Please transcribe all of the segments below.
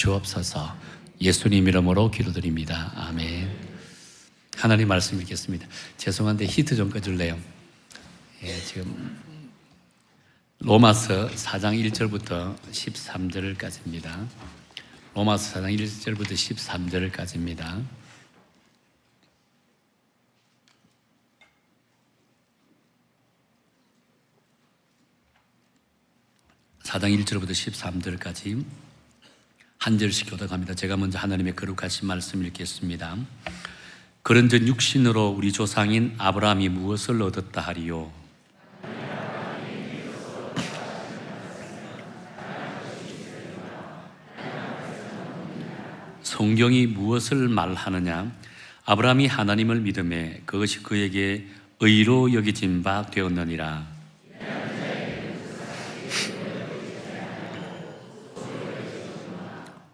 주옵소서. 예수님 이름으로 기도드립니다. 아멘. 하나님 말씀 읽겠습니다. 죄송한데 히트 좀 꺼줄래요? 지금 로마서 4장 1절부터 13절까지입니다. 로마서 4장 1절부터 13절까지입니다. 사장 1절부터 13절까지 한 절씩 교독합니다. 제가 먼저 하나님의 거룩하신 말씀 읽겠습니다. 그런즉 육신으로 우리 조상인 아브라함이 무엇을 얻었다 하리요? 성경이 무엇을 말하느냐? 아브라함이 하나님을 믿음에 그것이 그에게 의로 여겨진 바 되었느니라.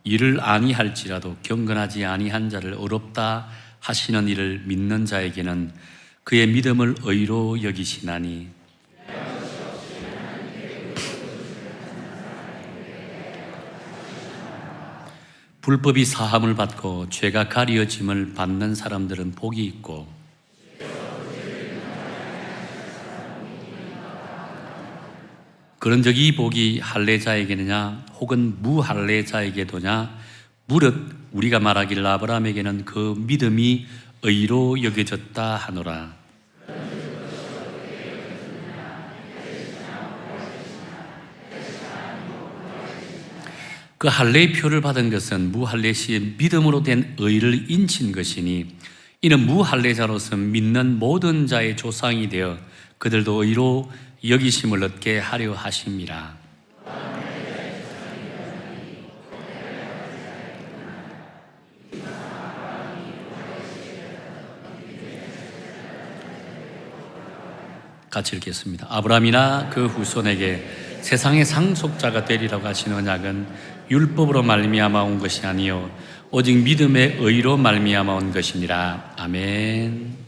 이를 아니할지라도 경건하지 아니한 자를 의롭다 하시는 이를 믿는 자에게는 그의 믿음을 의로 여기시나니 불법이 사함을 받고 죄가 가리어짐을 받는 사람들은 복이 있고 그런즉 이 복이 할례자에게느냐 혹은 무할례자에게도냐 무릇 우리가 말하길 아브라함에게는 그 믿음이 의로 여겨졌다 하노라. 그 할례의 표를 받은 것은 무할례 시에 믿음으로 된 의를 인친 것이니 이는 무할례자로서 믿는 모든 자의 조상이 되어 그들도 의로 여기심을 얻게 하려 하심이라. 같이 읽겠습니다. 아브라함이나 그 후손에게 세상의 상속자가 되리라고 하신 언약은 율법으로 말미암아 온 것이 아니요 오직 믿음의 의로 말미암아 온 것이니라. 아멘.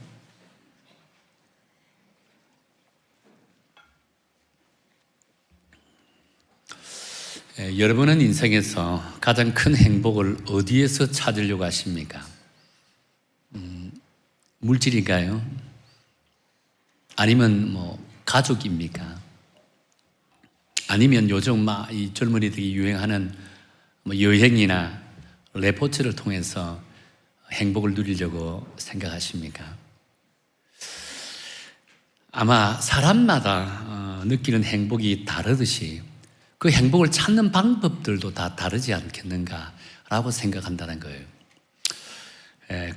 여러분은 인생에서 가장 큰 행복을 어디에서 찾으려고 하십니까? 물질인가요? 아니면 가족입니까? 아니면 요즘 이 젊은이들이 유행하는 여행이나 레포츠를 통해서 행복을 누리려고 생각하십니까? 아마 사람마다 느끼는 행복이 다르듯이 그 행복을 찾는 방법들도 다 다르지 않겠는가라고 생각한다는 거예요.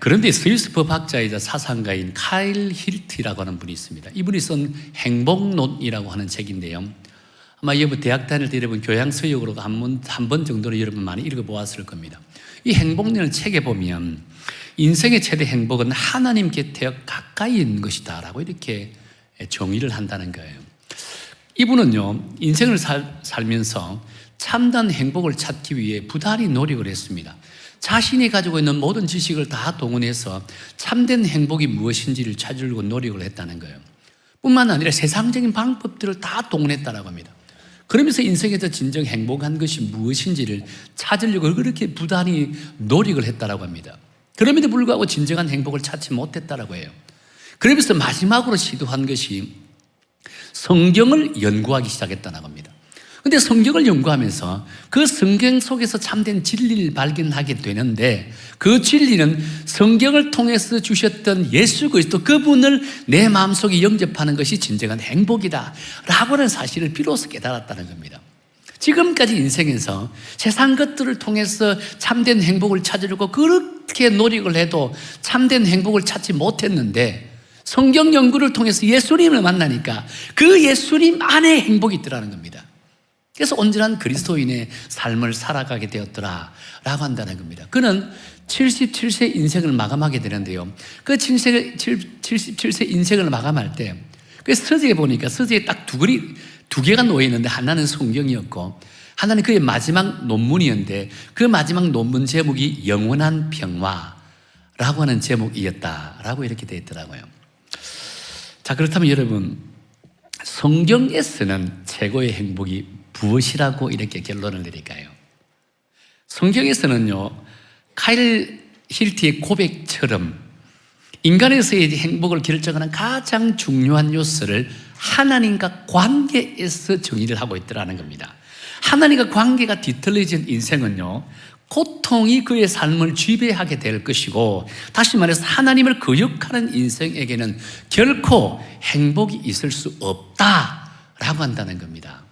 그런데 스위스 법학자이자 사상가인 카일 힐트라고 하는 분이 있습니다. 이분이 쓴 행복론이라고 하는 책인데요. 아마 여러분 대학 다닐 때 여러분 교양서적으로 한 번 정도는 여러분 많이 읽어보았을 겁니다. 이 행복론을 책에 보면 인생의 최대 행복은 하나님 곁에 가까이 있는 것이다 라고 이렇게 정의를 한다는 거예요. 이분은요 인생을 살면서 참된 행복을 찾기 위해 부단히 노력을 했습니다. 자신이 가지고 있는 모든 지식을 다 동원해서 참된 행복이 무엇인지를 찾으려고 노력을 했다는 거예요. 뿐만 아니라 세상적인 방법들을 다 동원했다고 합니다. 그러면서 인생에서 진정 행복한 것이 무엇인지를 찾으려고 그렇게 부단히 노력을 했다고 합니다. 그럼에도 불구하고 진정한 행복을 찾지 못했다고 해요. 그러면서 마지막으로 시도한 것이 성경을 연구하기 시작했다고 합니다. 그런데 성경을 연구하면서 그 성경 속에서 참된 진리를 발견하게 되는데 그 진리는 성경을 통해서 주셨던 예수 그리스도 그분을 내 마음속에 영접하는 것이 진정한 행복이다 라고 하는 사실을 비로소 깨달았다는 겁니다. 지금까지 인생에서 세상 것들을 통해서 참된 행복을 찾으려고 그렇게 노력을 해도 참된 행복을 찾지 못했는데 성경 연구를 통해서 예수님을 만나니까 그 예수님 안에 행복이 있더라는 겁니다. 그래서 온전한 그리스도인의 삶을 살아가게 되었더라 라고 한다는 겁니다. 그는 77세 인생을 마감하게 되는데요. 그 77세 인생을 마감할 때 그 서재에 보니까 서재에 딱 두 개가 놓여있는데 하나는 성경이었고 하나는 그의 마지막 논문이었는데 그 마지막 논문 제목이 영원한 평화라고 하는 제목이었다라고 이렇게 되어 있더라고요. 자, 그렇다면 여러분 성경에서는 최고의 행복이 무엇이라고 이렇게 결론을 내릴까요? 성경에서는요, 카일 힐티의 고백처럼 인간에서의 행복을 결정하는 가장 중요한 요소를 하나님과 관계에서 정의를 하고 있더라는 겁니다. 하나님과 관계가 뒤틀려진 인생은요, 고통이 그의 삶을 지배하게 될 것이고, 다시 말해서 하나님을 거역하는 인생에게는 결코 행복이 있을 수 없다라고 한다는 겁니다.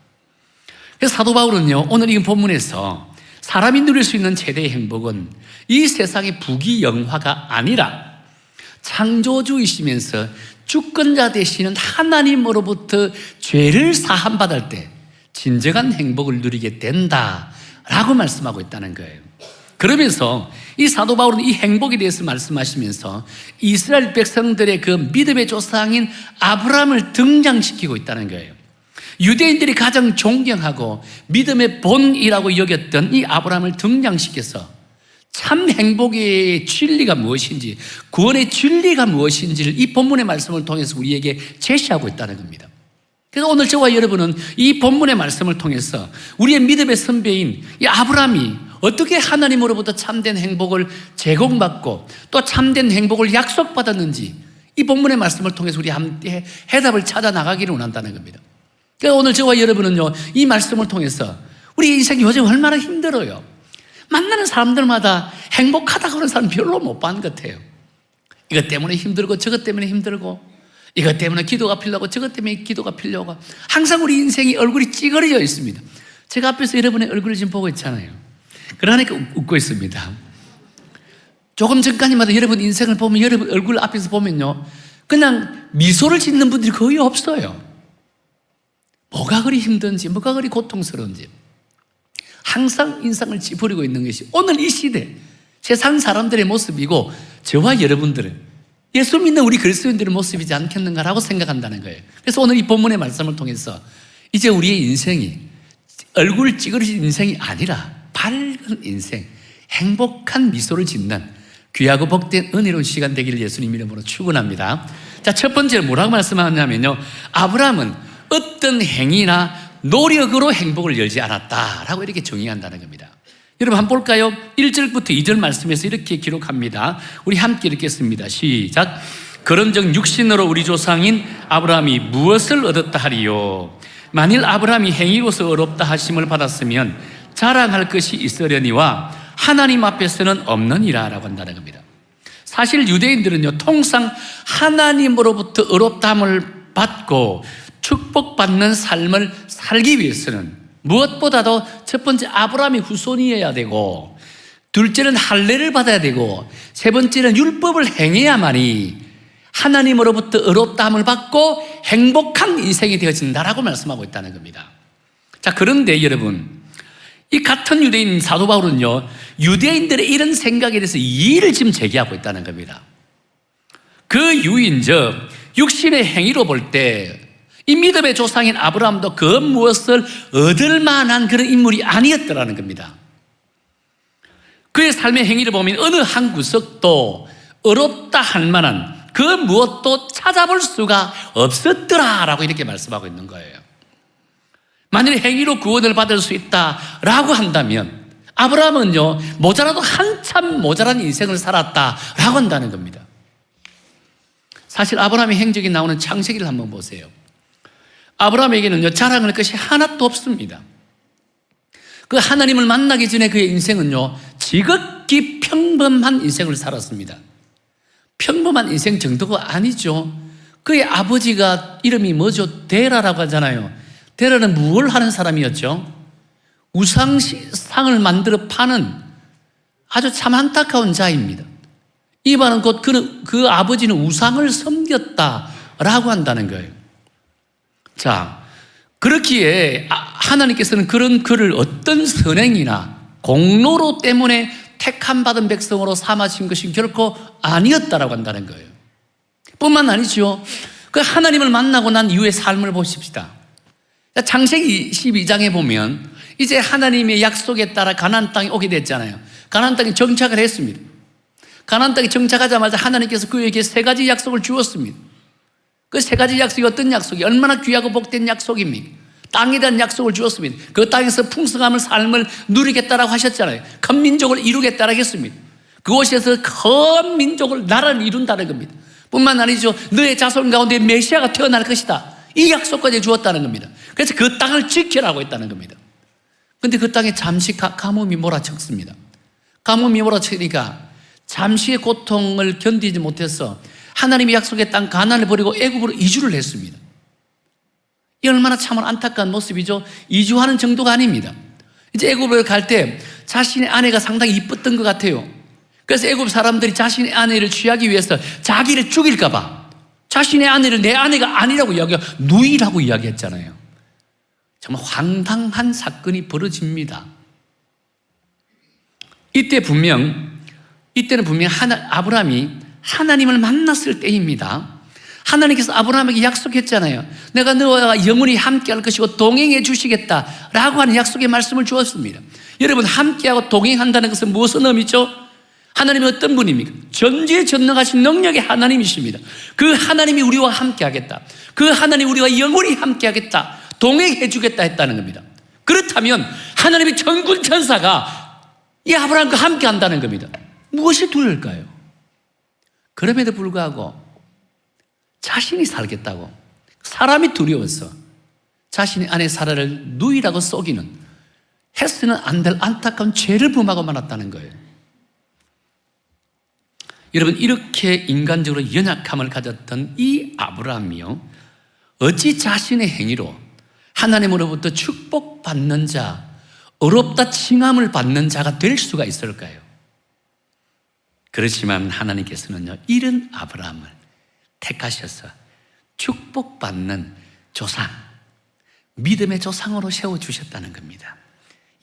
그래서 사도 바울은요, 오늘 이 본문에서 사람이 누릴 수 있는 최대의 행복은 이 세상의 부귀영화가 아니라 창조주이시면서 주권자 되시는 하나님으로부터 죄를 사함받을 때 진정한 행복을 누리게 된다라고 말씀하고 있다는 거예요. 그러면서 이 사도 바울은 이 행복에 대해서 말씀하시면서 이스라엘 백성들의 그 믿음의 조상인 아브라함을 등장시키고 있다는 거예요. 유대인들이 가장 존경하고 믿음의 본이라고 여겼던 이 아브라함을 등장시켜서 참 행복의 진리가 무엇인지, 구원의 진리가 무엇인지를 이 본문의 말씀을 통해서 우리에게 제시하고 있다는 겁니다. 그래서 오늘 저와 여러분은 이 본문의 말씀을 통해서 우리의 믿음의 선배인 이 아브라함이 어떻게 하나님으로부터 참된 행복을 제공받고 또 참된 행복을 약속받았는지 이 본문의 말씀을 통해서 우리 함께 해답을 찾아 나가기를 원한다는 겁니다. 그래서 오늘 저와 여러분은요, 이 말씀을 통해서 우리 인생이 요즘 얼마나 힘들어요. 만나는 사람들마다 행복하다고 하는 사람 별로 못 본 것 같아요. 이것 때문에 힘들고 저것 때문에 힘들고, 이것 때문에 기도가 필요하고 저것 때문에 기도가 필요하고, 항상 우리 인생이 얼굴이 찌그러져 있습니다. 제가 앞에서 여러분의 얼굴을 지금 보고 있잖아요. 그러니까 웃고 있습니다. 조금 전까지마다 여러분 인생을 보면, 여러분 얼굴 앞에서 보면요, 그냥 미소를 짓는 분들이 거의 없어요. 뭐가 그리 힘든지, 뭐가 그리 고통스러운지 항상 인상을 찌푸리고 있는 것이 오늘 이 시대 세상 사람들의 모습이고, 저와 여러분들은 예수 믿는 우리 그리스도인들의 모습이지 않겠는가라고 생각한다는 거예요. 그래서 오늘 이 본문의 말씀을 통해서 이제 우리의 인생이 얼굴 찌그러진 인생이 아니라 밝은 인생, 행복한 미소를 짓는 귀하고 복된 은혜로운 시간 되기를 예수님 이름으로 축원합니다. 자, 첫 번째로 뭐라고 말씀하냐면요, 아브라함은 어떤 행위나 노력으로 행복을 열지 않았다라고 이렇게 정의한다는 겁니다. 여러분 한번 볼까요? 1절부터 2절 말씀에서 이렇게 기록합니다. 우리 함께 읽겠습니다. 시작. 그런즉 육신으로 우리 조상인 아브라함이 무엇을 얻었다 하리요? 만일 아브라함이 행위로서 의롭다 하심을 받았으면 자랑할 것이 있으려니와 하나님 앞에서는 없느니라 라고 한다는 겁니다. 사실 유대인들은요, 통상 하나님으로부터 의롭다함을 받고 축복받는 삶을 살기 위해서는 무엇보다도 첫 번째 아브라함의 후손이어야 되고, 둘째는 할례를 받아야 되고, 세 번째는 율법을 행해야만이 하나님으로부터 의롭다함을 받고 행복한 인생이 되어진다라고 말씀하고 있다는 겁니다. 자, 그런데 여러분, 이 같은 유대인 사도 바울은요, 유대인들의 이런 생각에 대해서 이의를 지금 제기하고 있다는 겁니다. 그 유인즉 육신의 행위로 볼 때 이 믿음의 조상인 아브라함도 그 무엇을 얻을 만한 그런 인물이 아니었더라는 겁니다. 그의 삶의 행위를 보면 어느 한 구석도 의롭다 할 만한 그 무엇도 찾아볼 수가 없었더라라고 이렇게 말씀하고 있는 거예요. 만일 행위로 구원을 받을 수 있다라고 한다면 아브라함은요, 모자라도 한참 모자란 인생을 살았다라고 한다는 겁니다. 사실 아브라함의 행적이 나오는 창세기를 한번 보세요. 아브라함에게는요, 자랑할 것이 하나도 없습니다. 그 하나님을 만나기 전에 그의 인생은요, 지극히 평범한 인생을 살았습니다. 평범한 인생 정도가 아니죠. 그의 아버지가 이름이 뭐죠? 데라라고 하잖아요. 데라는 무엇을 하는 사람이었죠? 우상상을 만들어 파는 아주 참 안타까운 자입니다. 이 말은 곧 그 아버지는 우상을 섬겼다라고 한다는 거예요. 자, 그렇기에 하나님께서는 그런 그를 어떤 선행이나 공로로 때문에 택함받은 백성으로 삼으신 것이 결코 아니었다라고 한다는 거예요. 뿐만 아니죠. 그 하나님을 만나고 난 이후의 삶을 보십시다. 창세기 12장에 보면 이제 하나님의 약속에 따라 가나안 땅에 오게 됐잖아요. 가나안 땅에 정착을 했습니다. 가나안 땅에 정착하자마자 하나님께서 그에게 세 가지 약속을 주었습니다. 그 세 가지 약속이 어떤 약속이 얼마나 귀하고 복된 약속입니까? 땅에 대한 약속을 주었습니다. 그 땅에서 풍성함을 삶을 누리겠다라고 하셨잖아요. 큰 민족을 이루겠다라고 했습니다. 그곳에서 큰 민족을 나라를 이룬다는 겁니다. 뿐만 아니죠. 너의 자손 가운데 메시아가 태어날 것이다. 이 약속까지 주었다는 겁니다. 그래서 그 땅을 지키라고 했다는 겁니다. 그런데 그 땅에 잠시 가뭄이 몰아쳤습니다. 가뭄이 몰아치니까 잠시의 고통을 견디지 못해서 하나님의 약속의 땅 가나안을 버리고 애굽으로 이주를 했습니다. 이 얼마나 참으로 안타까운 모습이죠. 이주하는 정도가 아닙니다. 이제 애굽을 갈 때 자신의 아내가 상당히 이뻤던 것 같아요. 그래서 애굽 사람들이 자신의 아내를 취하기 위해서 자기를 죽일까 봐 자신의 아내를 내 아내가 아니라고 이야기하고 누이라고 이야기했잖아요. 정말 황당한 사건이 벌어집니다. 이때는 분명 아브라함이 하나님을 만났을 때입니다. 하나님께서 아브라함에게 약속했잖아요. 내가 너와 영원히 함께할 것이고 동행해 주시겠다라고 하는 약속의 말씀을 주었습니다. 여러분, 함께하고 동행한다는 것은 무엇을 의미죠? 하나님은 어떤 분입니까? 전지전능하신 능력의 하나님이십니다. 그 하나님이 우리와 함께하겠다. 그 하나님이 우리와 영원히 함께하겠다. 동행해 주겠다 했다는 겁니다. 그렇다면 하나님의 천군 천사가 이 아브라함과 함께한다는 겁니다. 무엇이 두려울까요? 그럼에도 불구하고 자신이 살겠다고 사람이 두려워서 자신의 아내 사라를 누이라고 속이는 해서는 안 될 안타까운 죄를 범하고 말았다는 거예요. 여러분, 이렇게 인간적으로 연약함을 가졌던 이 아브라함이요, 어찌 자신의 행위로 하나님으로부터 축복받는 자, 의롭다 칭함을 받는 자가 될 수가 있을까요? 그렇지만 하나님께서는요, 이런 아브라함을 택하셔서 축복받는 조상, 믿음의 조상으로 세워주셨다는 겁니다.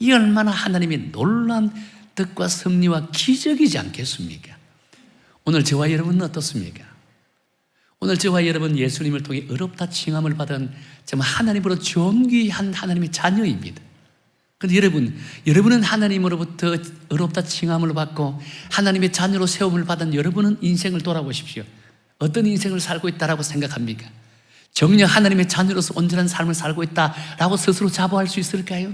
이 얼마나 하나님의 놀라운 뜻과 섭리와 기적이지 않겠습니까? 오늘 저와 여러분은 어떻습니까? 오늘 저와 여러분 예수님을 통해 의롭다 칭함을 받은 정말 하나님으로 존귀한 하나님의 자녀입니다. 그런데 여러분은 하나님으로부터 의롭다 칭함을 받고 하나님의 자녀로 세움을 받은 여러분은 인생을 돌아보십시오. 어떤 인생을 살고 있다라고 생각합니까? 정녕 하나님의 자녀로서 온전한 삶을 살고 있다라고 스스로 자부할 수 있을까요?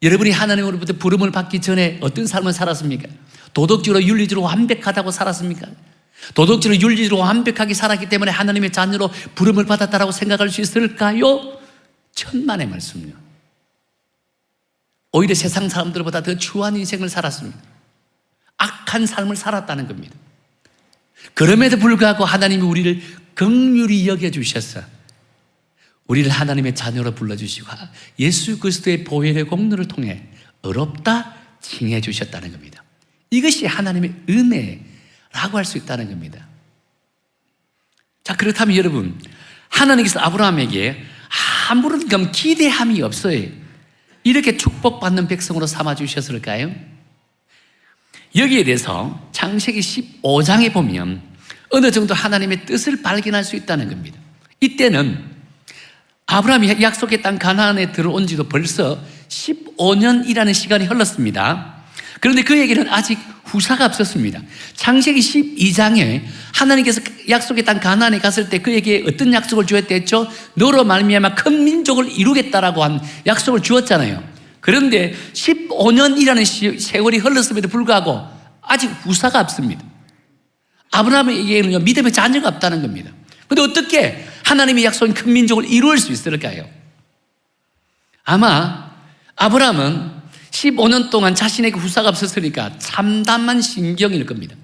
여러분이 하나님으로부터 부름을 받기 전에 어떤 삶을 살았습니까? 도덕적으로 윤리적으로 완벽하다고 살았습니까? 도덕적으로 윤리적으로 완벽하게 살았기 때문에 하나님의 자녀로 부름을 받았다라고 생각할 수 있을까요? 천만의 말씀요. 오히려 세상 사람들보다 더 추한 인생을 살았습니다. 악한 삶을 살았다는 겁니다. 그럼에도 불구하고 하나님이 우리를 긍휼히 여겨주셔서 우리를 하나님의 자녀로 불러주시고 예수 그리스도의 보혈의 공로를 통해 의롭다 칭해 주셨다는 겁니다. 이것이 하나님의 은혜라고 할 수 있다는 겁니다. 자, 그렇다면 여러분, 하나님께서 아브라함에게 아무런 기대함이 없어요. 이렇게 축복받는 백성으로 삼아주셨을까요? 여기에 대해서 창세기 15장에 보면 어느 정도 하나님의 뜻을 발견할 수 있다는 겁니다. 이때는 아브라함이 약속의 땅 가나안에 들어온 지도 벌써 15년이라는 시간이 흘렀습니다. 그런데 그에게는 아직 후사가 없었습니다. 창세기 12장에 하나님께서 약속의 땅 가나안에 갔을 때 그에게 어떤 약속을 주었다 했죠? 너로 말미암아 큰 민족을 이루겠다라고 한 약속을 주었잖아요. 그런데 15년이라는 세월이 흘렀음에도 불구하고 아직 후사가 없습니다. 아브라함에게는 믿음의 자녀가 없다는 겁니다. 그런데 어떻게 하나님의 약속인 큰 민족을 이룰 수 있을까요? 아마 아브라함은 15년 동안 자신에게 후사가 없었으니까 참담한 심경일 겁니다.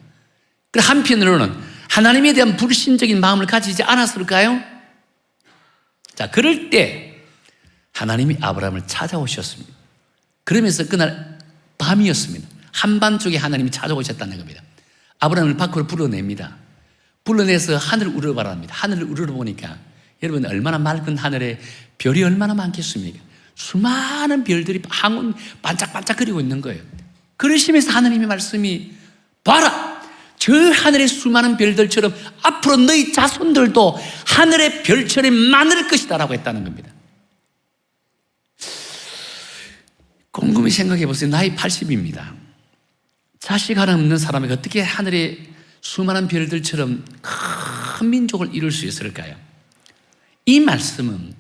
그리고 한편으로는 하나님에 대한 불신적인 마음을 가지지 않았을까요? 자, 그럴 때 하나님이 아브라함을 찾아오셨습니다. 그러면서 그날 밤이었습니다. 한밤중에 하나님이 찾아오셨다는 겁니다. 아브라함을 밖으로 불러냅니다. 불러내서 하늘을 우러바랍니다. 하늘을 우러보니까 여러분, 얼마나 맑은 하늘에 별이 얼마나 많겠습니까? 수많은 별들이 항운 반짝반짝거리고 있는 거예요. 그러시면서 하나님의 말씀이 봐라, 저 하늘의 수많은 별들처럼 앞으로 너희 자손들도 하늘의 별처럼 많을 것이다 라고 했다는 겁니다. 곰곰이 생각해 보세요. 나이 80입니다. 자식 하나 없는 사람에게 어떻게 하늘의 수많은 별들처럼 큰 민족을 이룰 수 있을까요? 이 말씀은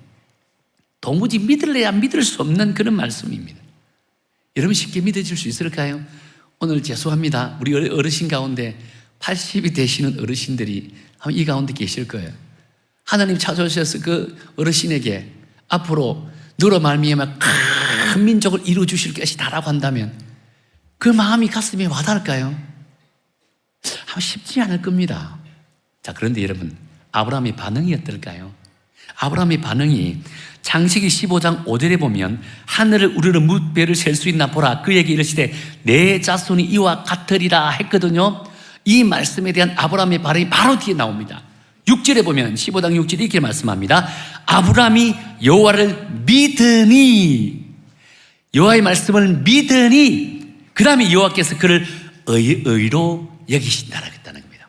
도무지 믿을래야 믿을 수 없는 그런 말씀입니다. 여러분 쉽게 믿어질 수 있을까요? 오늘 죄송합니다. 우리 어르신 가운데 80이 되시는 어르신들이 아마 이 가운데 계실 거예요. 하나님 찾아오셔서 그 어르신에게 앞으로 너로 말미암아 큰 민족을 이루어 주실 것이다라고 한다면 그 마음이 가슴에 와닿을까요? 아마 쉽지 않을 겁니다. 자, 그런데 여러분, 아브라함의 반응이 어떨까요? 아브라함의 반응이 창세기 15장 5절에 보면 하늘을 우러러 무뼈를 셀 수 있나 보라, 그에게 이르시되 내 자손이 이와 같으리라 했거든요. 이 말씀에 대한 아브라함의 반응이 바로 뒤에 나옵니다. 6절에 보면 15장 6절에 이렇게 말씀합니다. 아브라함이 여호와를 믿으니, 여호와의 말씀을 믿으니 그 다음에 여호와께서 그를 의로 여기신다라고 했다는 겁니다.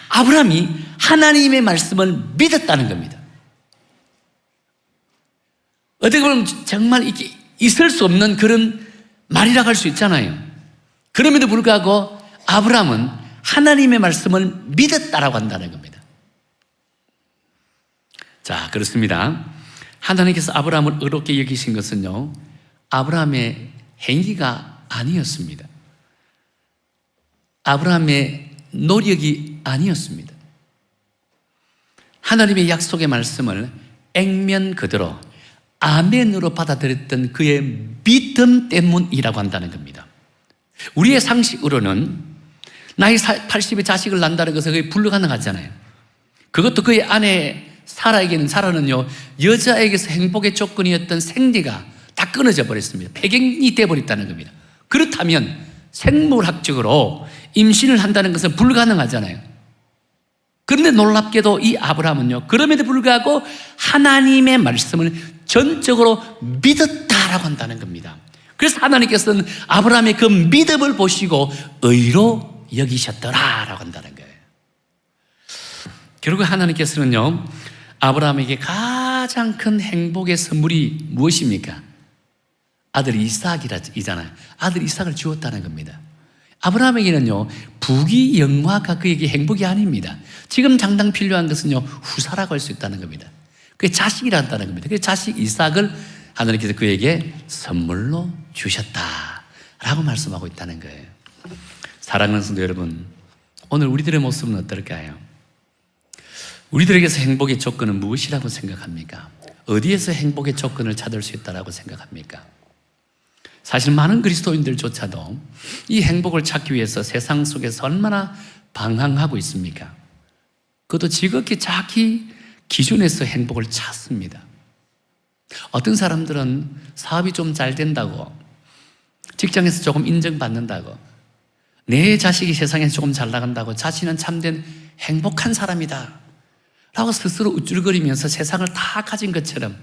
아브라함이 하나님의 말씀을 믿었다는 겁니다. 어떻게 보면 정말 이게 있을 수 없는 그런 말이라고 할 수 있잖아요. 그럼에도 불구하고 아브라함은 하나님의 말씀을 믿었다라고 한다는 겁니다. 자, 그렇습니다. 하나님께서 아브라함을 의롭게 여기신 것은요, 아브라함의 행위가 아니었습니다. 아브라함의 노력이 아니었습니다. 하나님의 약속의 말씀을 액면 그대로 아멘으로 받아들였던 그의 믿음 때문이라고 한다는 겁니다. 우리의 상식으로는 나이 80의 자식을 낳는다는 것은 그게 불가능하잖아요. 그것도 그의 아내 사라는요, 여자에게서 행복의 조건이었던 생리가 다 끊어져 버렸습니다. 폐경이 되어버렸다는 겁니다. 그렇다면 생물학적으로 임신을 한다는 것은 불가능하잖아요. 그런데 놀랍게도 이 아브라함은요, 그럼에도 불구하고 하나님의 말씀을 전적으로 믿었다라고 한다는 겁니다. 그래서 하나님께서는 아브라함의 그 믿음을 보시고 의로 여기셨더라라고 한다는 거예요. 결국 하나님께서는요, 아브라함에게 가장 큰 행복의 선물이 무엇입니까? 아들 이삭이잖아요. 아들 이삭을 주었다는 겁니다. 아브라함에게는요, 부귀 영화가 그에게 행복이 아닙니다. 지금 당장 필요한 것은요, 후사라고 할 수 있다는 겁니다. 그게 자식이란다는 겁니다. 그 자식 이삭을 하나님께서 그에게 선물로 주셨다라고 말씀하고 있다는 거예요. 사랑하는 성도 여러분, 오늘 우리들의 모습은 어떨까요? 우리들에게서 행복의 조건은 무엇이라고 생각합니까? 어디에서 행복의 조건을 찾을 수 있다고 생각합니까? 사실 많은 그리스도인들조차도 이 행복을 찾기 위해서 세상 속에서 얼마나 방황하고 있습니까? 그것도 지극히 자기 기준에서 행복을 찾습니다. 어떤 사람들은 사업이 좀 잘 된다고, 직장에서 조금 인정받는다고, 내 자식이 세상에서 조금 잘 나간다고 자신은 참된 행복한 사람이다 라고 스스로 우쭐거리면서 세상을 다 가진 것처럼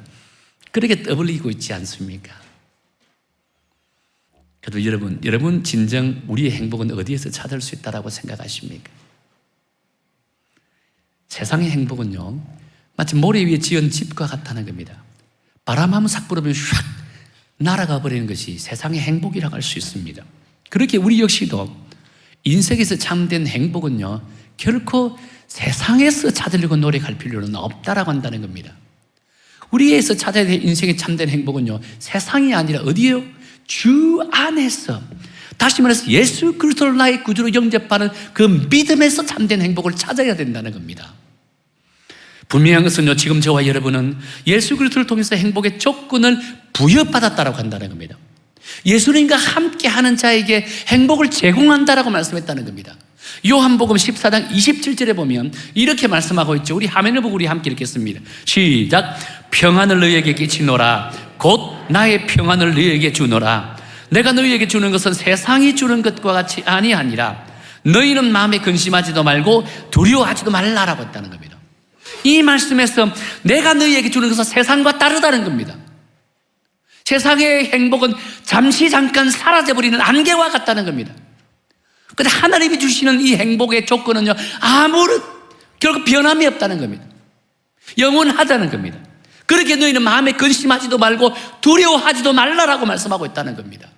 그렇게 떠벌리고 있지 않습니까? 그래도 여러분 진정 우리의 행복은 어디에서 찾을 수 있다고 생각하십니까? 세상의 행복은요, 마치 모래 위에 지은 집과 같다는 겁니다. 바람 한번 싹 불으면 샥 날아가 버리는 것이 세상의 행복이라고 할 수 있습니다. 그렇게 우리 역시도 인생에서 참된 행복은요, 결코 세상에서 찾으려고 노력할 필요는 없다라고 한다는 겁니다. 우리에서 찾아야 될 인생의 참된 행복은요, 세상이 아니라 어디예요? 주 안에서, 다시 말해서 예수 그리스도를 나의 구주로 영접하는 그 믿음에서 참된 행복을 찾아야 된다는 겁니다. 분명한 것은요, 지금 저와 여러분은 예수 그리스도를 통해서 행복의 조건을 부여받았다라고 한다는 겁니다. 예수님과 함께하는 자에게 행복을 제공한다라고 말씀했다는 겁니다. 요한복음 14장 27절에 보면 이렇게 말씀하고 있죠. 우리 화면을 보고 우리 함께 읽겠습니다. 시작. 평안을 너희에게 끼치노라. 곧 나의 평안을 너희에게 주노라. 내가 너희에게 주는 것은 세상이 주는 것과 같이 아니하니라. 너희는 마음에 근심하지도 말고 두려워하지도 말라라고 했다는 겁니다. 이 말씀에서 내가 너희에게 주는 것은 세상과 다르다는 겁니다. 세상의 행복은 잠시 잠깐 사라져버리는 안개와 같다는 겁니다. 그런데 하나님이 주시는 이 행복의 조건은요, 아무런 결국 변함이 없다는 겁니다. 영원하다는 겁니다. 그렇게 너희는 마음에 근심하지도 말고 두려워하지도 말라라고 말씀하고 있다는 겁니다.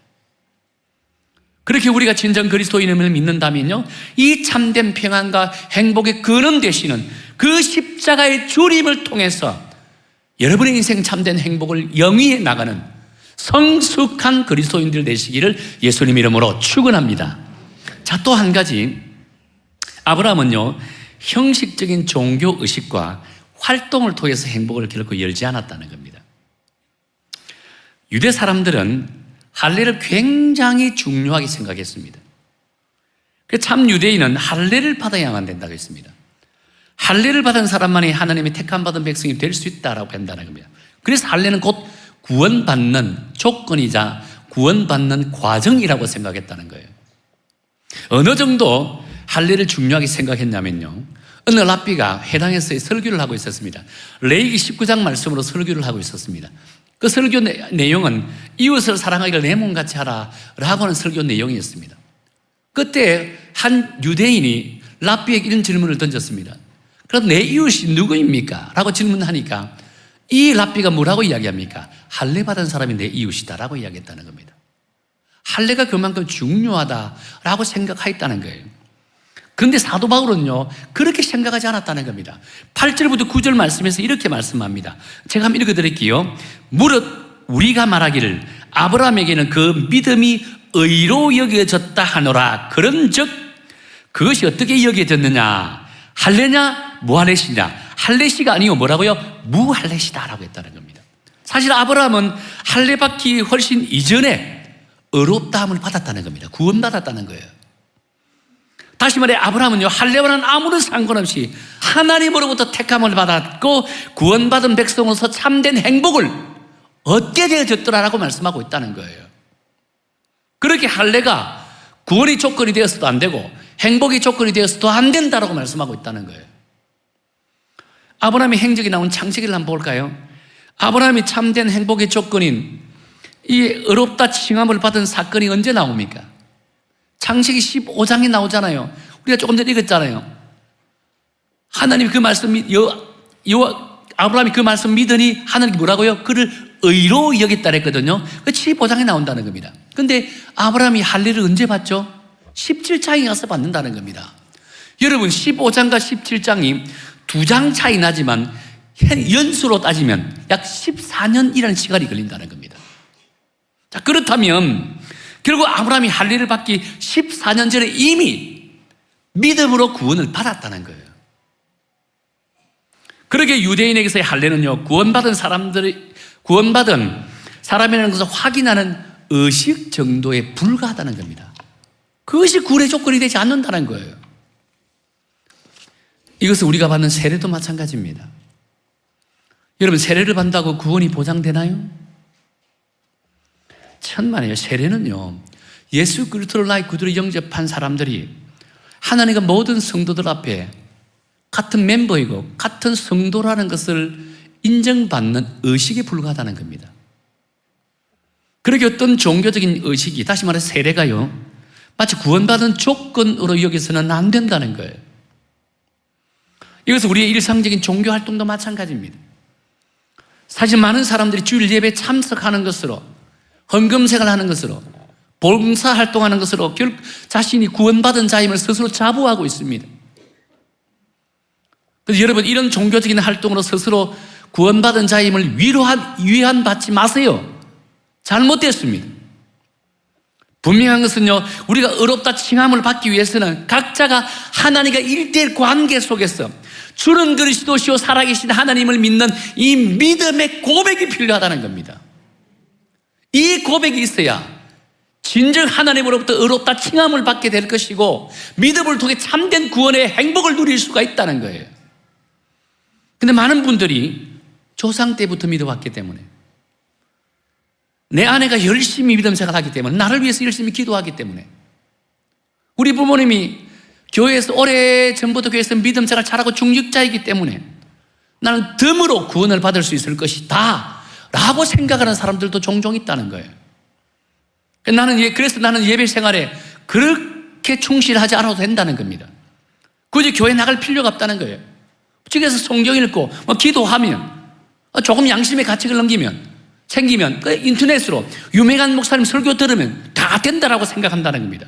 그렇게 우리가 진정 그리스도인을 믿는다면요, 이 참된 평안과 행복의 근원 되시는 그 십자가의 주림을 통해서 여러분의 인생 참된 행복을 영위해 나가는 성숙한 그리스도인들 되시기를 예수님 이름으로 축원합니다. 자, 또 한 가지, 아브라함은요 형식적인 종교 의식과 활동을 통해서 행복을 결코 열지 않았다는 겁니다. 유대 사람들은 할례를 굉장히 중요하게 생각했습니다. 참 유대인은 할례를 받아야만 된다고 했습니다. 할례를 받은 사람만이 하나님의 택함받은 백성이 될 수 있다라고 한다는 겁니다. 그래서 할례는 곧 구원받는 조건이자 구원받는 과정이라고 생각했다는 거예요. 어느 정도 할례를 중요하게 생각했냐면요, 어느 랍비가 회당에서 설교를 하고 있었습니다. 레위기 19장 말씀으로 설교를 하고 있었습니다. 그 설교 내용은 이웃을 사랑하기를 내 몸같이 하라 라고 하는 설교 내용이었습니다. 그때 한 유대인이 랍비에게 이런 질문을 던졌습니다. 그럼 내 이웃이 누구입니까? 라고 질문하니까 이 랍비가 뭐라고 이야기합니까? 할례 받은 사람이 내 이웃이다 라고 이야기했다는 겁니다. 할례가 그만큼 중요하다라고 생각했다는 거예요. 그런데 사도 바울은요 그렇게 생각하지 않았다는 겁니다. 8절부터 9절 말씀에서 이렇게 말씀합니다. 제가 한번 읽어드릴게요. 무릇 우리가 말하기를 아브라함에게는 그 믿음이 의로 여겨졌다 하노라. 그런즉 그것이 어떻게 여겨졌느냐? 할례냐 무할례시냐? 할례시가 아니요 뭐라고요? 무할례시다라고 했다는 겁니다. 사실 아브라함은 할례 받기 훨씬 이전에 의롭다함을 받았다는 겁니다. 구원받았다는 거예요. 다시 말해 아브라함은요 할례와는 아무런 상관없이 하나님으로부터 택함을 받았고 구원받은 백성으로서 참된 행복을 얻게 되어졌더라라고 말씀하고 있다는 거예요. 그렇게 할례가 구원이 조건이 되어서도 안 되고 행복이 조건이 되어서도 안 된다라고 말씀하고 있다는 거예요. 아브라함의 행적이 나온 창세기를 한번 볼까요? 아브라함이 참된 행복의 조건인 이 의롭다 칭함을 받은 사건이 언제 나옵니까? 창세기 15장에 나오잖아요. 우리가 조금 전에 읽었잖아요. 하나님이 그 말씀, 아브라함이 그 말씀 믿으니 하나님이 뭐라고요? 그를 의로 여겼다 했거든요. 그 15장에 나온다는 겁니다. 근데 아브라함이 할례를 언제 받죠? 17장에 가서 받는다는 겁니다. 여러분 15장과 17장이 2장 차이 나지만 연수로 따지면 약 14년이라는 시간이 걸린다는 겁니다. 자, 그렇다면 결국 아브라함이 할례를 받기 14년 전에 이미 믿음으로 구원을 받았다는 거예요. 그러게 유대인에게서의 할례는요 구원받은 사람이라는 것을 확인하는 의식 정도에 불과하다는 겁니다. 그것이 구원의 조건이 되지 않는다는 거예요. 이것은 우리가 받는 세례도 마찬가지입니다. 여러분 세례를 받는다고 구원이 보장되나요? 천만에요. 세례는요 예수 그리스도를 나의 구주로 영접한 사람들이 하나님과 모든 성도들 앞에 같은 멤버이고 같은 성도라는 것을 인정받는 의식에 불과하다는 겁니다. 그렇게 어떤 종교적인 의식이, 다시 말해 세례가요 마치 구원받은 조건으로 여기서는 안 된다는 거예요. 이것은 우리의 일상적인 종교 활동도 마찬가지입니다. 사실 많은 사람들이 주일 예배에 참석하는 것으로, 헌금생활 하는 것으로, 봉사활동하는 것으로 자신이 구원받은 자임을 스스로 자부하고 있습니다. 그래서 여러분 이런 종교적인 활동으로 스스로 구원받은 자임을 위안받지 마세요. 잘못됐습니다. 분명한 것은요 우리가 의롭다 칭함을 받기 위해서는 각자가 하나님과 1대1 관계 속에서 주는 그리스도시요 살아계신 하나님을 믿는 이 믿음의 고백이 필요하다는 겁니다. 이 고백이 있어야 진정 하나님으로부터 의롭다 칭함을 받게 될 것이고 믿음을 통해 참된 구원의 행복을 누릴 수가 있다는 거예요. 근데 많은 분들이 조상 때부터 믿어왔기 때문에, 내 아내가 열심히 믿음 생활하기 때문에, 나를 위해서 열심히 기도하기 때문에, 우리 부모님이 교회에서 오래전부터 교회에서 믿음 생활 잘하고 중직자이기 때문에 나는 덤으로 구원을 받을 수 있을 것이다 라고 생각하는 사람들도 종종 있다는 거예요. 그래서 나는 예배 생활에 그렇게 충실하지 않아도 된다는 겁니다. 굳이 교회 나갈 필요가 없다는 거예요. 집에서 성경 읽고 기도하면, 조금 양심의 가책을 생기면 인터넷으로 유명한 목사님 설교 들으면 다 된다라고 생각한다는 겁니다.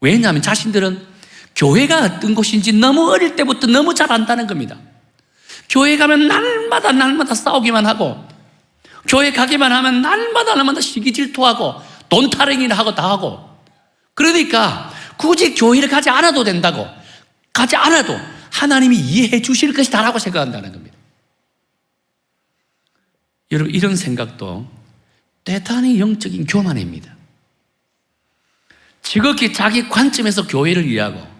왜냐하면 자신들은 교회가 어떤 곳인지 너무 어릴 때부터 너무 잘 안다는 겁니다. 교회 가면 날마다 싸우기만 하고, 교회 가기만 하면 날마다 시기 질투하고 돈 타령이나 하고 다 하고, 그러니까 굳이 교회를 가지 않아도 된다고, 가지 않아도 하나님이 이해해 주실 것이다라고 생각한다는 겁니다. 여러분, 이런 생각도 대단히 영적인 교만입니다. 지극히 자기 관점에서 교회를 이해하고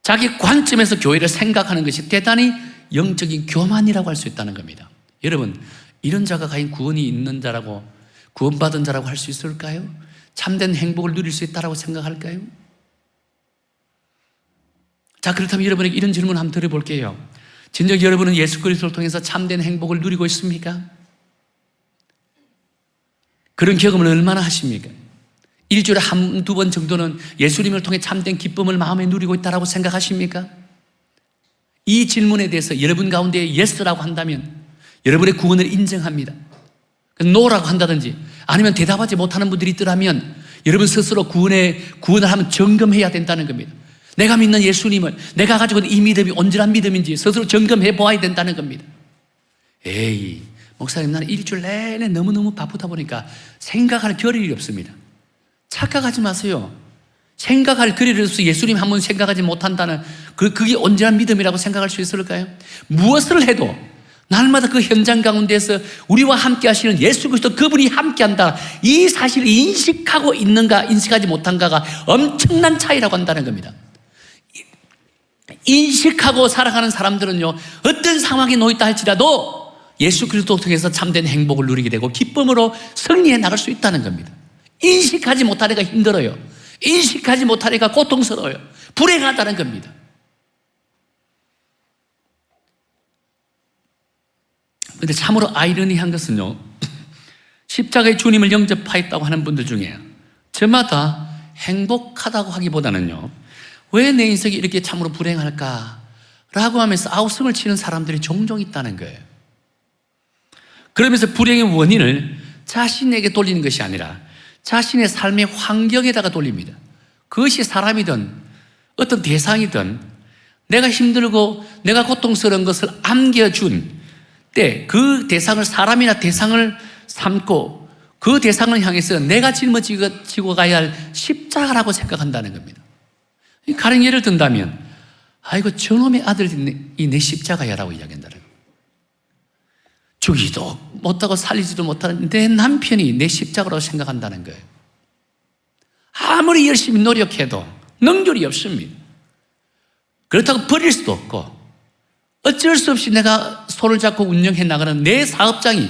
자기 관점에서 교회를 생각하는 것이 대단히 영적인 교만이라고 할 수 있다는 겁니다. 여러분, 이런 자가 과연 구원이 있는 자라고, 구원받은 자라고 할 수 있을까요? 참된 행복을 누릴 수 있다고 생각할까요? 자, 그렇다면 여러분에게 이런 질문 한번 드려볼게요. 진정 여러분은 예수 그리스도를 통해서 참된 행복을 누리고 있습니까? 그런 경험을 얼마나 하십니까? 일주일에 한두 번 정도는 예수님을 통해 참된 기쁨을 마음에 누리고 있다고 생각하십니까? 이 질문에 대해서 여러분 가운데 yes라고 한다면 여러분의 구원을 인정합니다. no라고 한다든지 아니면 대답하지 못하는 분들이 있더라면 여러분 스스로 구원을 하면 점검해야 된다는 겁니다. 내가 믿는 예수님을, 내가 가지고 있는 이 믿음이 온전한 믿음인지 스스로 점검해 보아야 된다는 겁니다. 에이, 목사님, 나는 일주일 내내 너무너무 바쁘다 보니까 생각할 겨를이 없습니다. 착각하지 마세요. 생각할 겨를이 없어 예수님 한 번 생각하지 못한다는 그게 온전한 믿음이라고 생각할 수 있을까요? 무엇을 해도 날마다 그 현장 가운데서 우리와 함께 하시는 예수 그리스도 그분이 함께 한다, 이 사실을 인식하고 있는가 인식하지 못한가가 엄청난 차이라고 한다는 겁니다. 인식하고 살아가는 사람들은요, 어떤 상황에 놓였다 할지라도 예수 그리스도 통해서 참된 행복을 누리게 되고 기쁨으로 승리해 나갈 수 있다는 겁니다. 인식하지 못하니까 힘들어요. 인식하지 못하니까 고통스러워요. 불행하다는 겁니다. 그런데 참으로 아이러니한 것은요, 십자가의 주님을 영접하였다고 하는 분들 중에 저마다 행복하다고 하기보다는요, 왜 내 인생이 이렇게 참으로 불행할까? 라고 하면서 아우성을 치는 사람들이 종종 있다는 거예요. 그러면서 불행의 원인을 자신에게 돌리는 것이 아니라 자신의 삶의 환경에다가 돌립니다. 그것이 사람이든 어떤 대상이든 내가 힘들고 내가 고통스러운 것을 안겨준 때 그 대상을, 사람이나 대상을 삼고 그 대상을 향해서 내가 짊어지고 가야 할 십자가라고 생각한다는 겁니다. 가령 예를 든다면, 아이고 저놈의 아들이 내 십자가야라고 이야기한다는 거예요. 죽이도 못하고 살리지도 못하는 내 남편이 내 십자가라고 생각한다는 거예요. 아무리 열심히 노력해도 능률이 없습니다. 그렇다고 버릴 수도 없고 어쩔 수 없이 내가 손을 잡고 운영해 나가는 내 사업장이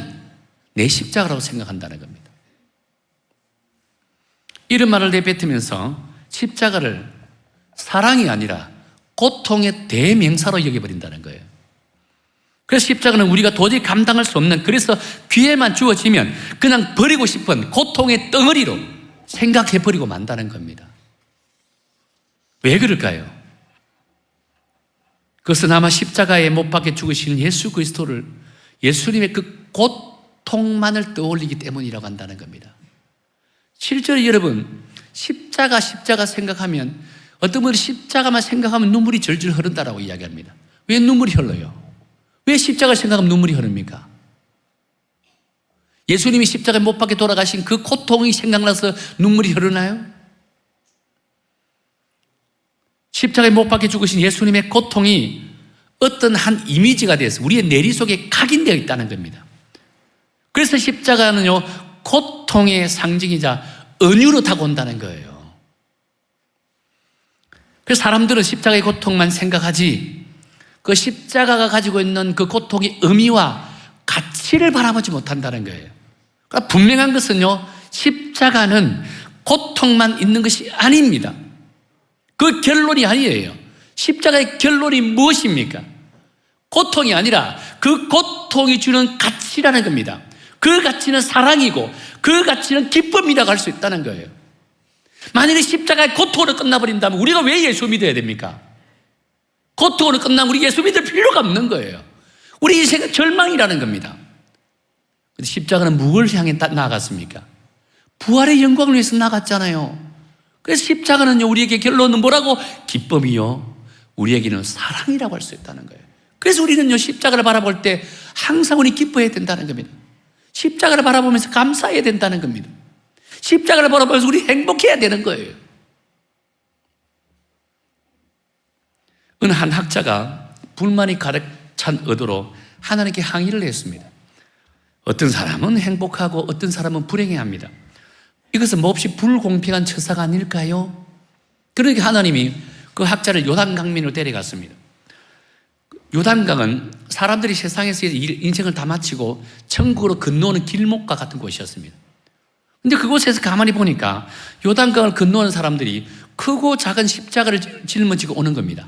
내 십자가라고 생각한다는 겁니다. 이런 말을 내뱉으면서 십자가를 사랑이 아니라 고통의 대명사로 여겨버린다는 거예요. 그래서 십자가는 우리가 도저히 감당할 수 없는, 그래서 귀에만 주어지면 그냥 버리고 싶은 고통의 덩어리로 생각해버리고 만다는 겁니다. 왜 그럴까요? 그것은 아마 십자가에 못 박혀 죽으신 예수 그리스도를, 예수님의 그 고통만을 떠올리기 때문이라고 한다는 겁니다. 실제로 여러분, 십자가 생각하면 어떤 분이 십자가만 생각하면 눈물이 절절 흐른다라고 이야기합니다. 왜 눈물이 흘러요? 왜 십자가를 생각하면 눈물이 흐릅니까? 예수님이 십자가에 못 박혀 돌아가신 그 고통이 생각나서 눈물이 흐르나요? 십자가에 못 박혀 죽으신 예수님의 고통이 어떤 한 이미지가 돼서 우리의 내리 속에 각인되어 있다는 겁니다. 그래서 십자가는요, 고통의 상징이자 은유로 다가온다는 거예요. 그래서 사람들은 십자가의 고통만 생각하지 그 십자가가 가지고 있는 그 고통의 의미와 가치를 바라보지 못한다는 거예요. 그러니까 분명한 것은요, 십자가는 고통만 있는 것이 아닙니다. 그 결론이 아니에요. 십자가의 결론이 무엇입니까? 고통이 아니라 그 고통이 주는 가치라는 겁니다. 그 가치는 사랑이고 그 가치는 기쁨이라고 할 수 있다는 거예요. 만약에 십자가의 고통으로 끝나버린다면 우리가 왜 예수 믿어야 됩니까? 고통으로 끝나면 우리 예수 믿을 필요가 없는 거예요. 우리 인생은 절망이라는 겁니다. 근데 십자가는 무엇을 향해 나아갔습니까? 부활의 영광을 위해서 나갔잖아요. 그래서 십자가는요, 우리에게 결론은 뭐라고? 기쁨이요, 우리에게는 사랑이라고 할 수 있다는 거예요. 그래서 우리는요, 십자가를 바라볼 때 항상 우리 기뻐해야 된다는 겁니다. 십자가를 바라보면서 감사해야 된다는 겁니다. 십자가를 바라보면서 우리 행복해야 되는 거예요. 어느 한 학자가 불만이 가득 찬 의도로 하나님께 항의를 했습니다. 어떤 사람은 행복하고 어떤 사람은 불행해합니다. 이것은 몹시 불공평한 처사가 아닐까요? 그러니까 하나님이 그 학자를 요단강변으로 데려갔습니다. 요단강은 사람들이 세상에서 인생을 다 마치고 천국으로 건너오는 길목과 같은 곳이었습니다. 근데 그곳에서 가만히 보니까 요단강을 건너오는 사람들이 크고 작은 십자가를 짊어지고 오는 겁니다.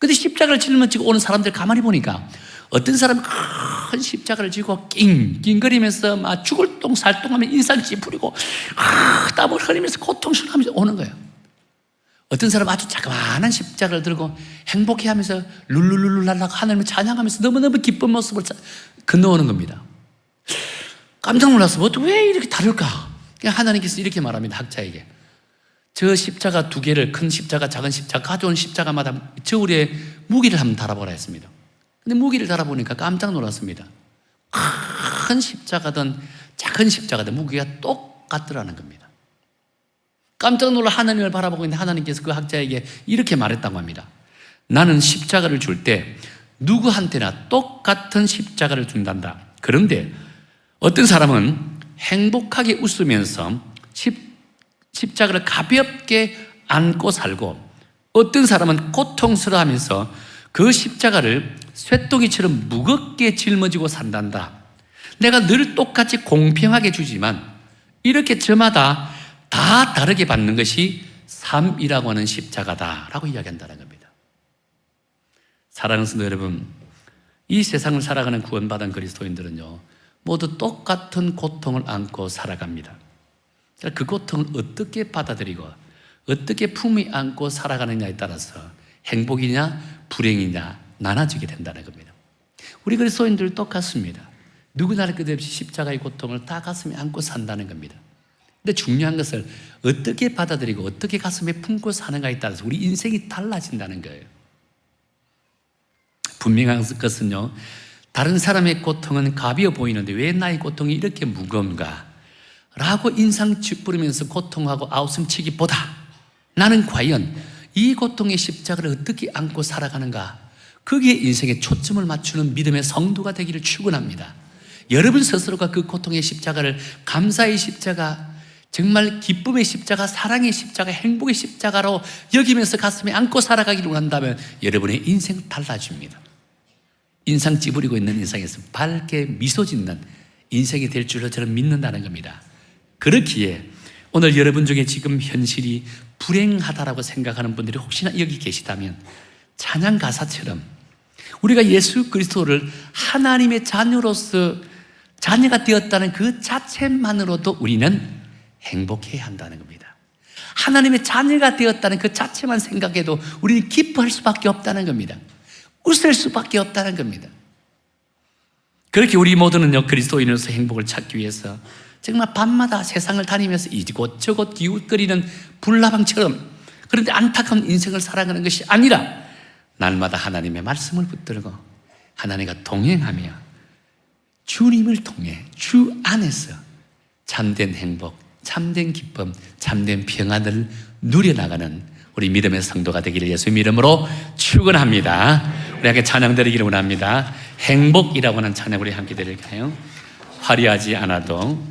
근데 십자가를 짊어지고 오는 사람들 가만히 보니까 어떤 사람은 큰 십자가를 지고 낑낑거리면서 막 죽을 똥 살똥하며 인상 찌푸리고 땀을 흘리면서 고통스러워하면서 오는 거예요. 어떤 사람은 아주 자그마한 십자가를 들고 행복해하면서 룰루룰루 날라고 하나님을 찬양하면서 너무너무 기쁜 모습을 건너오는 겁니다. 깜짝 놀라서 왜 이렇게 다를까? 하나님께서 이렇게 말합니다. 학자에게. 저 십자가 두 개를, 큰 십자가, 작은 십자가, 가져온 십자가마다 저울에 무기를 한번 달아보라 했습니다. 근데 무기를 달아보니까 깜짝 놀랐습니다. 큰 십자가든 작은 십자가든 무기가 똑같더라는 겁니다. 깜짝 놀라 하나님을 바라보고 있는데 하나님께서 그 학자에게 이렇게 말했다고 합니다. 나는 십자가를 줄 때 누구한테나 똑같은 십자가를 준단다. 그런데 어떤 사람은 행복하게 웃으면서 십자가를 가볍게 안고 살고 어떤 사람은 고통스러워하면서 그 십자가를 쇠독이처럼 무겁게 짊어지고 산단다. 내가 늘 똑같이 공평하게 주지만 이렇게 저마다 다 다르게 받는 것이 삶이라고 하는 십자가다라고 이야기한다는 겁니다. 사랑하는 성도 여러분, 이 세상을 살아가는 구원받은 그리스도인들은요, 모두 똑같은 고통을 안고 살아갑니다. 그 고통을 어떻게 받아들이고 어떻게 품위 안고 살아가느냐에 따라서 행복이냐 불행이냐 나눠지게 된다는 겁니다. 우리 그리스도인들 똑같습니다. 누구나 할 것 없이 십자가의 고통을 다 가슴에 안고 산다는 겁니다. 근데 중요한 것을 어떻게 받아들이고 어떻게 가슴에 품고 사는가에 따라서 우리 인생이 달라진다는 거예요. 분명한 것은요, 다른 사람의 고통은 가벼워 보이는데 왜 나의 고통이 이렇게 무거운가? 라고 인상 찌푸리면서 고통하고 아우성치기보다 나는 과연 이 고통의 십자가를 어떻게 안고 살아가는가? 거기에 인생에 초점을 맞추는 믿음의 성도가 되기를 축원합니다. 여러분 스스로가 그 고통의 십자가를 감사의 십자가, 정말 기쁨의 십자가, 사랑의 십자가, 행복의 십자가로 여기면서 가슴에 안고 살아가기를 원한다면 여러분의 인생은 달라집니다. 인상 찌푸리고 있는 인생에서 밝게 미소 짓는 인생이 될 줄로 저는 믿는다는 겁니다. 그렇기에 오늘 여러분 중에 지금 현실이 불행하다라고 생각하는 분들이 혹시나 여기 계시다면 찬양 가사처럼 우리가 예수 그리스도를 하나님의 자녀로서 자녀가 되었다는 그 자체만으로도 우리는 행복해야 한다는 겁니다. 하나님의 자녀가 되었다는 그 자체만 생각해도 우리는 기뻐할 수밖에 없다는 겁니다. 웃을 수밖에 없다는 겁니다. 그렇게 우리 모두는요, 그리스도인으로서 행복을 찾기 위해서 정말 밤마다 세상을 다니면서 이곳 저곳 기웃거리는 불나방처럼 그런데 안타까운 인생을 살아가는 것이 아니라 날마다 하나님의 말씀을 붙들고 하나님과 동행하며 주님을 통해 주 안에서 참된 행복, 참된 기쁨, 참된 평안을 누려나가는 우리 믿음의 성도가 되기를 예수의 이름으로 축원합니다. 우리 함께 찬양 드리기를 원합니다. 행복이라고 하는 찬양 우리 함께 드릴까요? 화려하지 않아도